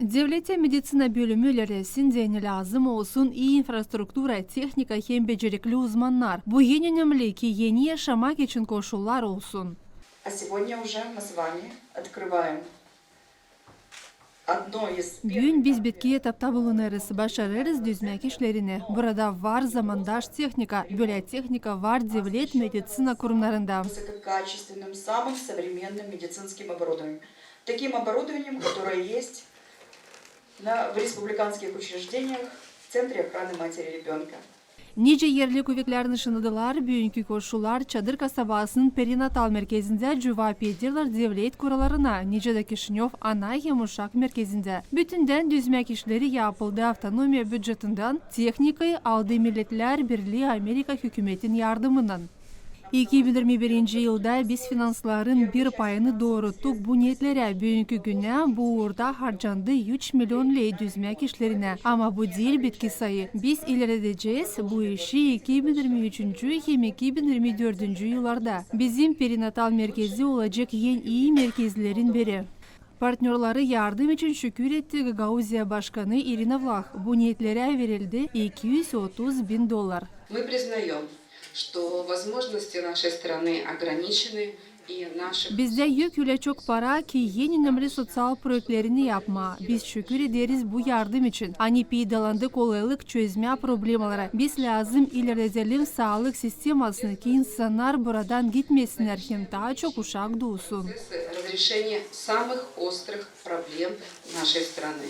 Devlete meditsina bölümleri sindeni lazım olsun iyi infrastruktura, teknika hem becerikli uzmanlar. Bu en önemli ki yeni yaşamak için koşullar olsun. А сегодня уже мы с вами открываем одно из Bugün biz bitki etapta bulunuruz, başarırız düzmek işlerini. Burada var zamandaş teknika, böyle teknika var devlet meditsina kurumlarında. высококачественным, самым современным медицинским оборудованием. Таким оборудованием, которое есть в республиканских учреждениях в Центре охраны матери и ребенка. Nice yerli kuvvetlerini şınıdılar, bugünkü koşullar Çadır kasabasının perinatal merkezinde cevap ediyorlar devlet kurallarına. Nice de Kişinyov ana hem uşak merkezinde. Bütünden düzmek işleri yapıldı avtonomiya bütçetinden, teknikayı aldı Milletler Birliği Amerika hükümetin yardımından. 2021 yılda biz finansların bir payını doğrulttuk bu niyetlere. Bugünkü güne bu uğurda harcandı 3 milyon lei düzmek işlerine. Ama bu değil bitki sayı. Biz ilerleyeceğiz bu işi 2023. hem 2024. yıllarda. Bizim perinatal merkezi olacak en iyi merkezlerin biri. Partnerları yardım için şükür etti Gagauzya Başkanı Irina Vlach. Bu niyetlere verildi $230.000. Мы признаем, что возможности нашей страны ограничены и наших... Bizde yük öyle çok para ki en önemli sosyal projelerini yapma. Biz şükür ederiz bu yardım için. Hani peydalandı kolaylık çözme problemleri. Biz lazım ilerleyelim sağlık sistemasını ki insanlar buradan gitmesinler hem daha çok uşak doğsun. Разрешение самых острых проблем нашей страны.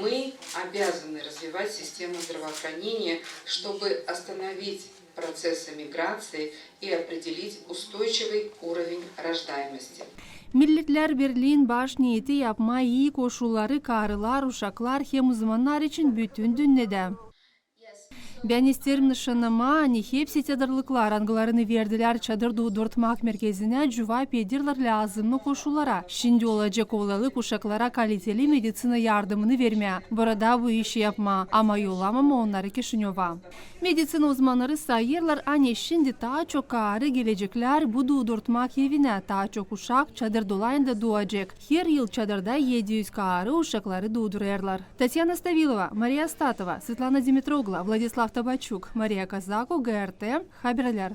Мы обязаны развивать систему здравоохранения, чтобы остановить процессы миграции и определить устойчивый уровень рождаемости. Milletler Birliği'nin baş niyeti yapma iyi koşulları karılar, uşaklar hem uzmanlar için bütün dünyada. Ben isterim nişanlama, hani hepsi çadırlıklar angılarını verdiler çadır doğdurtmak merkezine cevap edirler lazımlı koşullara. Şimdi olacak olalık uşaklara kaliteli meditsina yardımını vermeye. Burada bu işi yapma ama yollamama onları Kişinyov'a. Meditsina uzmanları sayırlar, hani şimdi daha çok karı gelecekler bu doğdurtmak evine. Daha çok uşak çadır dolayında doğacak. Her yıl çadırda 700 karı uşakları doğdururlar. Tatyana Stavilova, Maria Statova, Svetlana Dimitrogla, Vladislav Табачук, Мария Казако, ГРТ, Haberler.